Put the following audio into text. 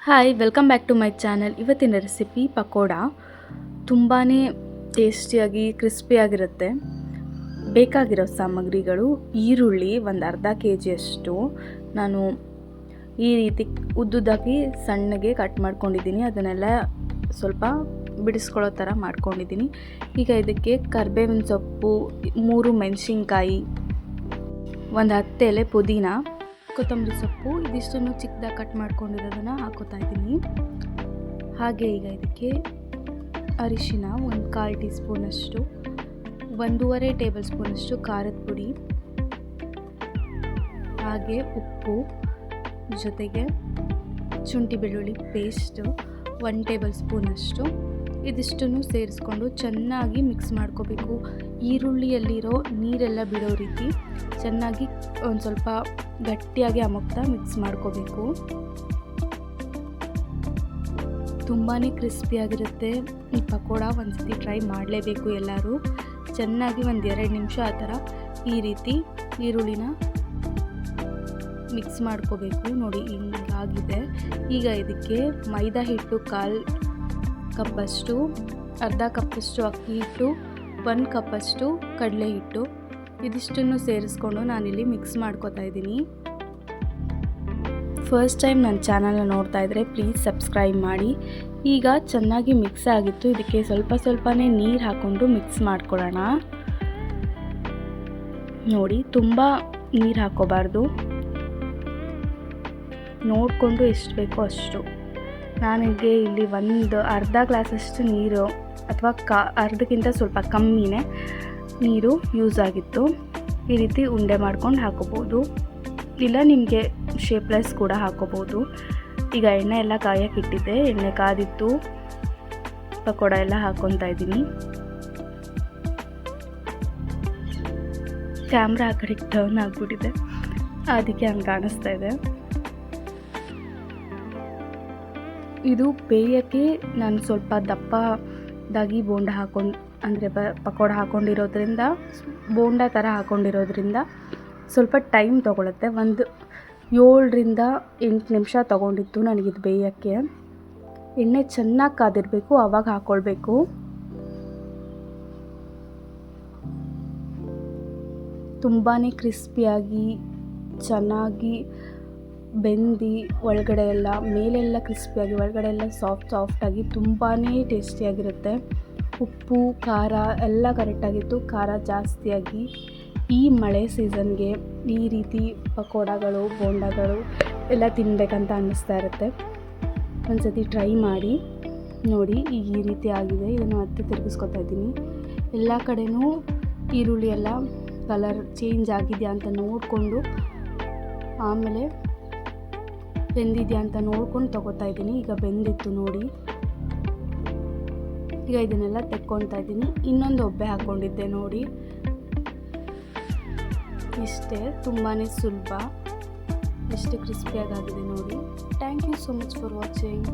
Hi welcome back to my channel. ಇವತ್ತಿನ recipe pakoda. ತುಂಬಾ ಟೇಸ್ಟಿಯಾಗಿ ಕ್ರಿಸ್ಪಿಯಾಗಿರುತ್ತೆ. ಬೇಕಾಗಿರೋ ಸಾಮಗ್ರಿಗಳು: ಈರುಳ್ಳಿ ಒಂದು ಅರ್ಧ ಕೆಜಿಯಷ್ಟು ನಾನು ಈ ರೀತಿ ಉದ್ದುದಾಗಿ ಸಣ್ಣಗೆ ಕಟ್ ಮಾಡ್ಕೊಂಡಿದ್ದೀನಿ. ಅದನ್ನೆಲ್ಲ ಸ್ವಲ್ಪ ಬಿಡಿಸ್ಕೊಳ್ಳೋ ಥರ ಮಾಡ್ಕೊಂಡಿದ್ದೀನಿ. ಈಗ ಇದಕ್ಕೆ ಕರಿಬೇವಿನ ಸೊಪ್ಪು, 3 ಮೆಣಸಿನ್ಕಾಯಿ, ಒಂದು 10 ಎಲೆ ಪುದೀನ, ಕೊತ್ತಂಬರಿ ಸೊಪ್ಪು, ಇದಿಷ್ಟನ್ನು ಚಿಕ್ಕದಾಗಿ ಕಟ್ ಮಾಡ್ಕೊಂಡಿರೋದನ್ನು ಹಾಕೋತಾ ಇದ್ದೀನಿ. ಹಾಗೆ ಈಗ ಇದಕ್ಕೆ ಅರಿಶಿನ ಒಂದು 1/4 ಟೀ ಸ್ಪೂನಷ್ಟು, 1.5 ಟೇಬಲ್ ಸ್ಪೂನಷ್ಟು ಖಾರದ ಪುಡಿ, ಹಾಗೆ ಉಪ್ಪು, ಜೊತೆಗೆ ಶುಂಠಿ ಬೆಳ್ಳುಳ್ಳಿ ಪೇಸ್ಟು 1 ಟೇಬಲ್ ಸ್ಪೂನಷ್ಟು. ಇದಿಷ್ಟನ್ನು ಸೇರಿಸ್ಕೊಂಡು ಚೆನ್ನಾಗಿ ಮಿಕ್ಸ್ ಮಾಡ್ಕೋಬೇಕು. ಈರುಳ್ಳಿಯಲ್ಲಿರೋ ನೀರೆಲ್ಲ ಬಿಡೋ ರೀತಿ ಚೆನ್ನಾಗಿ ಒಂದು ಸ್ವಲ್ಪ ಗಟ್ಟಿಯಾಗಿ ಅಮಕ್ತಾ ಮಿಕ್ಸ್ ಮಾಡ್ಕೋಬೇಕು. ತುಂಬಾ ಕ್ರಿಸ್ಪಿಯಾಗಿರುತ್ತೆ ಈ ಪಕೋಡ. ಒಂದ್ಸತಿ ಟ್ರೈ ಮಾಡಲೇಬೇಕು ಎಲ್ಲರೂ. ಚೆನ್ನಾಗಿ 1-2 ನಿಮಿಷ ಆ ಥರ ಈ ರೀತಿ ಈರುಳ್ಳಿನ ಮಿಕ್ಸ್ ಮಾಡ್ಕೋಬೇಕು. ನೋಡಿ ಹಿಂಗಾಗಿದೆ. ಈಗ ಇದಕ್ಕೆ ಮೈದಾ ಹಿಟ್ಟು 1/4 ಕಪ್ಪಷ್ಟು, ಅರ್ಧ ಕಪ್ಪಷ್ಟು ಅಕ್ಕಿ ಹಿಟ್ಟು, 1 ಕಪ್ಪಷ್ಟು ಕಡಲೆ ಹಿಟ್ಟು, ಇದಿಷ್ಟನ್ನು ಸೇರಿಸ್ಕೊಂಡು ನಾನಿಲ್ಲಿ ಮಿಕ್ಸ್ ಮಾಡ್ಕೋತಾ ಇದ್ದೀನಿ. ಫಸ್ಟ್ ಟೈಮ್ ನನ್ನ ಚಾನಲ್ನ ನೋಡ್ತಾ ಇದ್ದರೆ ಪ್ಲೀಸ್ ಸಬ್ಸ್ಕ್ರೈಬ್ ಮಾಡಿ. ಈಗ ಚೆನ್ನಾಗಿ ಮಿಕ್ಸ್ ಆಗಿತ್ತು. ಇದಕ್ಕೆ ಸ್ವಲ್ಪನೇ ನೀರು ಹಾಕ್ಕೊಂಡು ಮಿಕ್ಸ್ ಮಾಡ್ಕೊಳ್ಳೋಣ. ನೋಡಿ, ತುಂಬ ನೀರು ಹಾಕೋಬಾರ್ದು, ನೋಡಿಕೊಂಡು ಎಷ್ಟು ಬೇಕೋ ಅಷ್ಟು. ನನಗೆ ಇಲ್ಲಿ ಒಂದು ಅರ್ಧ ಗ್ಲಾಸಷ್ಟು ನೀರು ಅಥವಾ ಅರ್ಧಕ್ಕಿಂತ ಸ್ವಲ್ಪ ಕಮ್ಮಿನೇ ನೀರು ಯೂಸ್ ಆಗಿತ್ತು. ಈ ರೀತಿ ಉಂಡೆ ಮಾಡ್ಕೊಂಡು ಹಾಕೋಬೋದು, ಇಲ್ಲ ನಿಮಗೆ ಶೇಪ್ಲೆಸ್ ಕೂಡ ಹಾಕೋಬೋದು. ಈಗ ಎಣ್ಣೆ ಎಲ್ಲ ಕಾಯಕ್ಕೆ ಇಟ್ಟಿದ್ದೆ, ಎಣ್ಣೆ ಕಾದಿತ್ತು. ಪಕೋಡ ಎಲ್ಲ ಹಾಕ್ಕೊತಾ ಇದ್ದೀನಿ. ಕ್ಯಾಮ್ರಾ ಆ ಕಡೆಗೆ ಟರ್ನ್ ಆಗಿಬಿಟ್ಟಿದೆ, ಅದಕ್ಕೆ ಹಂಗೆ ಕಾಣಿಸ್ತಾ ಇದೆ. ಇದು ಬೇಯೋಕ್ಕೆ ನಾನು ಸ್ವಲ್ಪ ದಪ್ಪದಾಗಿ ಬೋಂಡ ಅಂದರೆ ಪಕೋಡ ಹಾಕ್ಕೊಂಡಿರೋದ್ರಿಂದ, ಬೋಂಡ ಥರ ಹಾಕ್ಕೊಂಡಿರೋದ್ರಿಂದ ಸ್ವಲ್ಪ ಟೈಮ್ ತೊಗೊಳುತ್ತೆ. ಒಂದು 7ರಿಂದ 8 ನಿಮಿಷ ತೊಗೊಂಡಿತ್ತು ನನಗಿದು ಬೇಯೋಕ್ಕೆ. ಎಣ್ಣೆ ಚೆನ್ನಾಗಿ ಕಾದಿರಬೇಕು, ಆವಾಗ ಹಾಕ್ಕೊಳ್ಬೇಕು. ತುಂಬಾ ಕ್ರಿಸ್ಪಿಯಾಗಿ ಚೆನ್ನಾಗಿ ಬೆಂದು ಒಳಗಡೆ ಎಲ್ಲ, ಮೇಲೆಲ್ಲ ಕ್ರಿಸ್ಪಿಯಾಗಿ ಒಳಗಡೆ ಎಲ್ಲ ಸಾಫ್ಟಾಗಿ ತುಂಬಾ ಟೇಸ್ಟಿಯಾಗಿರುತ್ತೆ. ಉಪ್ಪು ಖಾರ ಎಲ್ಲ ಕರೆಕ್ಟಾಗಿತ್ತು, ಖಾರ ಜಾಸ್ತಿಯಾಗಿ. ಈ ಮಳೆ ಸೀಸನ್ಗೆ ಈ ರೀತಿ ಪಕೋಡಗಳು, ಬೋಂಡಗಳು ಎಲ್ಲ ತಿನ್ನಬೇಕಂತ ಅನ್ನಿಸ್ತಾ ಇರುತ್ತೆ. ಒಂದು ಸತಿ ಟ್ರೈ ಮಾಡಿ ನೋಡಿ. ಈ ರೀತಿ ಆಗಿದೆ. ಇದನ್ನು ಮತ್ತೆ ತಿರುಗಿಸ್ಕೊತಾ ಇದ್ದೀನಿ. ಎಲ್ಲ ಕಡೆನೂ ಈರುಳ್ಳಿ ಎಲ್ಲ ಕಲರ್ ಚೇಂಜ್ ಆಗಿದೆಯಾ ಅಂತ ನೋಡಿಕೊಂಡು, ಆಮೇಲೆ ಬೆಂದಿದೆಯಾ ಅಂತ ನೋಡ್ಕೊಂಡು ತೊಗೋತಾ ಇದ್ದೀನಿ. ಈಗ ಬೆಂದಿತ್ತು ನೋಡಿ. ಈಗ ಇದನ್ನೆಲ್ಲ ತೆಕ್ಕೊತಾ ಇದ್ದೀನಿ. ಇನ್ನೊಂದು ಒಬ್ಬೆ ಹಾಕ್ಕೊಂಡಿದ್ದೆ ನೋಡಿ. ಇಷ್ಟೇ, ತುಂಬಾ ಸುಲಭ. ಎಷ್ಟು ಕ್ರಿಸ್ಪಿಯಾಗಿದೆ ನೋಡಿ. Thank you so much for watching.